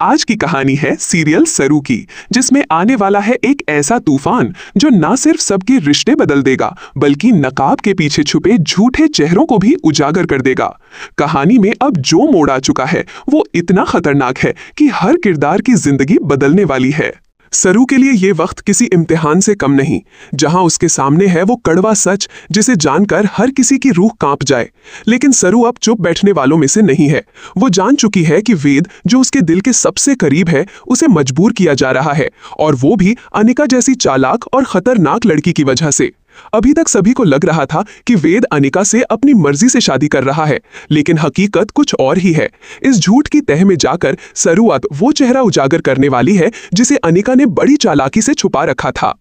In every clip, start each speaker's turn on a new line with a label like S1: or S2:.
S1: आज की कहानी है सीरियल सरू की, जिसमें आने वाला है एक ऐसा तूफान जो ना सिर्फ सबके रिश्ते बदल देगा बल्कि नकाब के पीछे छुपे झूठे चेहरों को भी उजागर कर देगा। कहानी में अब जो मोड़ आ चुका है वो इतना खतरनाक है कि हर किरदार की जिंदगी बदलने वाली है। सरू के लिए ये वक्त किसी इम्तिहान से कम नहीं, जहां उसके सामने है वो कड़वा सच जिसे जानकर हर किसी की रूह कांप जाए। लेकिन सरू अब चुप बैठने वालों में से नहीं है। वो जान चुकी है कि वेद, जो उसके दिल के सबसे करीब है, उसे मजबूर किया जा रहा है, और वो भी अनिका जैसी चालाक और खतरनाक लड़की की वजह से। अभी तक सभी को लग रहा था कि वेद अनिका से अपनी मर्जी से शादी कर रहा है, लेकिन हकीकत कुछ और ही है। इस झूठ की तह में जाकर सरू अब वो चेहरा उजागर करने वाली है जिसे अनिका ने बड़ी चालाकी से छुपा रखा था।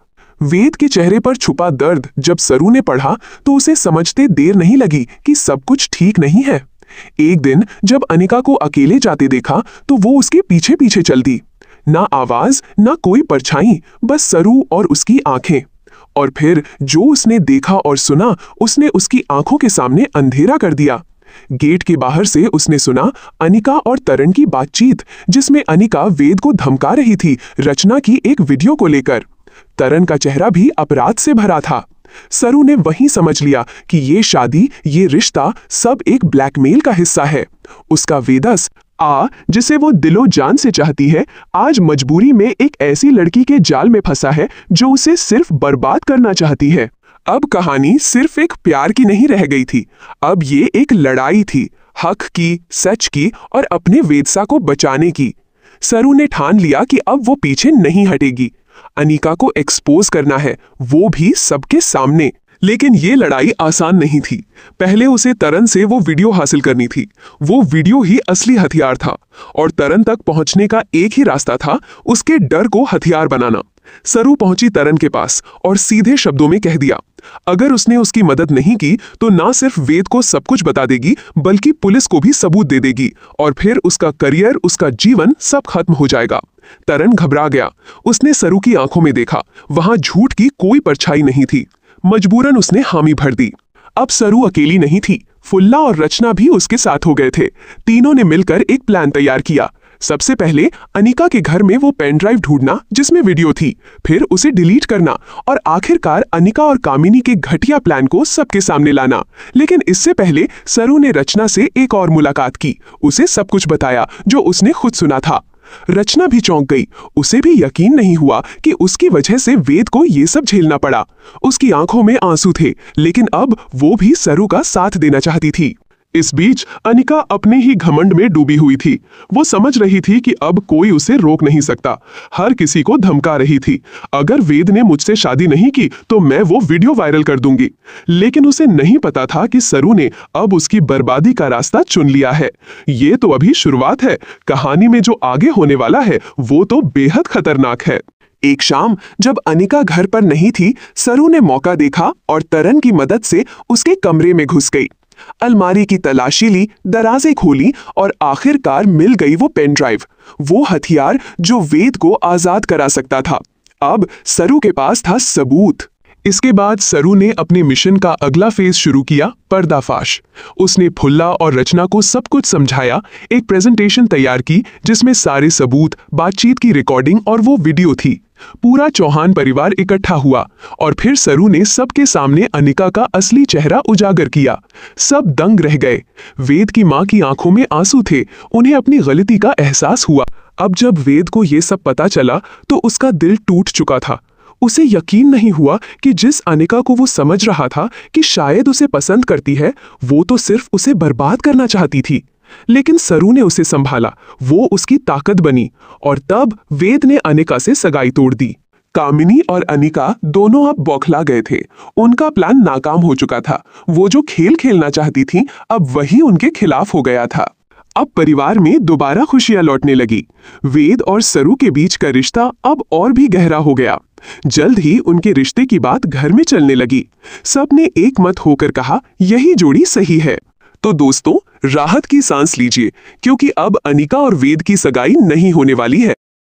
S1: वेद के चेहरे पर छुपा दर्द जब सरू ने पढ़ा तो उसे समझते देर नहीं लगी कि सब कुछ ठीक नहीं है। एक दिन जब अनिका को अकेले जाते देखा तो वो उसके पीछे पीछे चल दी। ना आवाज, ना कोई परछाई, बस सरू और उसकी आंखें। और फिर जो उसने देखा और सुना, उसने उसकी आंखों के सामने अंधेरा कर दिया। गेट के बाहर से उसने सुना अनिका और तरन की बातचीत, जिसमें अनिका वेद को धमका रही थी रचना की एक वीडियो को लेकर। तरन का चेहरा भी अपराध से भरा था। सरू ने वहीं समझ लिया कि ये शादी, ये रिश्ता सब एक ब्लैकमेल का हिस्सा है। उसका वेदस जिसे वो दिलो जान से चाहती है, आज मजबूरी में एक ऐसी लड़की के जाल में फंसा है जो उसे सिर्फ बर्बाद करना चाहती है। अब कहानी सिर्फ एक प्यार की नहीं रह गई थी, अब ये एक लड़ाई थी, हक की, सच की और अपने वेदसा को बचाने की। सरू ने ठान लिया कि अब वो पीछे नहीं हटेगी। अनिका को एक्सपोज करना है, वो भी सबके सामने। लेकिन ये लड़ाई आसान नहीं थी। पहले उसे तरन से वो वीडियो हासिल करनी थी। वो वीडियो ही असली हथियार था, और तरन तक पहुंचने का एक ही रास्ता था, उसके डर को हथियार बनाना। सरू पहुंची तरन के पास और सीधे शब्दों में कह दिया, अगर उसने उसकी मदद नहीं की तो ना सिर्फ वेद को सब कुछ बता देगी बल्कि पुलिस को भी सबूत दे देगी, और फिर उसका करियर, उसका जीवन सब खत्म हो जाएगा। तरन घबरा गया। उसने सरू की आंखों में देखा, वहां झूठ की कोई परछाई नहीं थी। मजबूरन उसने हामी भर दी। अब सरू अकेली नहीं थी, फुल्ला और रचना भी उसके साथ हो गए थे। तीनों ने मिलकर एक प्लान तैयार किया। सबसे पहले अनिका के घर में वो पेन ड्राइव ढूंढना जिसमें वीडियो थी, फिर उसे डिलीट करना, और आखिरकार अनिका और कामिनी के घटिया प्लान को सबके सामने लाना। लेकिन इससे पहले सरू ने रचना से एक और मुलाकात की, उसे सब कुछ बताया जो उसने खुद सुना था। रचना भी चौंक गई। उसे भी यकीन नहीं हुआ कि उसकी वजह से वेद को ये सब झेलना पड़ा। उसकी आंखों में आंसू थे, लेकिन अब वो भी सरू का साथ देना चाहती थी। इस बीच अनिका अपने ही घमंड में डूबी हुई थी। वो समझ रही थी कि अब कोई उसे रोक नहीं सकता। हर किसी को धमका रही थी, अगर वेद ने मुझसे शादी नहीं की तो मैं वो वीडियो वायरल कर दूंगी। लेकिन उसे नहीं पता था कि सरू ने अब उसकी बर्बादी का रास्ता चुन लिया है। ये तो अभी शुरुआत है, कहानी में जो आगे होने वाला है वो तो बेहद खतरनाक है। एक शाम जब अनिका घर पर नहीं थी, सरू ने मौका देखा और तरन की मदद से उसके कमरे में घुस गई। अलमारी की तलाशी ली, दराजे खोली और आखिरकार मिल गई वो पेन ड्राइव, वो हथियार जो वेद को आजाद करा सकता था। अब सरू के पास था सबूत। इसके बाद सरू ने अपने मिशन का अगला फेज शुरू किया, पर्दाफाश। उसने फुल्ला और रचना को सब कुछ समझाया, एक प्रेजेंटेशन तैयार की जिसमें सारे सबूत, बातचीत की रिकॉर्डिंग और वो वीडियो थी। पूरा चौहान परिवार इकट्ठा हुआ और फिर सरू ने सबके सामने अनिका का असली चेहरा उजागर किया। सब दंग रह गए। वेद की मां की आंखों में आंसू थे, उन्हें अपनी गलती का एहसास हुआ। अब जब वेद को यह सब पता चला तो उसका दिल टूट चुका था। उसे यकीन नहीं हुआ कि जिस अनिका को वो समझ रहा था कि शायद उसे पसंद करती है, वो तो सिर्फ उसे बर्बाद करना चाहती थी। लेकिन सरू ने उसे संभाला, वो उसकी ताकत बनी, और तब वेद ने अनिका से सगाई तोड़ दी। कामिनी और अनिका दोनों अब बौखला गए थे। उनका प्लान नाकाम हो चुका था। वो जो खेल खेलना चाहती थी, अब वही उनके खिलाफ हो गया था। अब परिवार में दोबारा खुशियां लौटने लगी। वेद और सरू के बीच का रिश्ता अब और भी गहरा हो गया। जल्द ही उनके रिश्ते की बात घर में चलने लगी। सबने एक मत होकर कहा, यही जोड़ी सही है। तो दोस्तों, राहत की सांस लीजिए, क्योंकि अब अनिका और वेद की सगाई नहीं होने वाली है।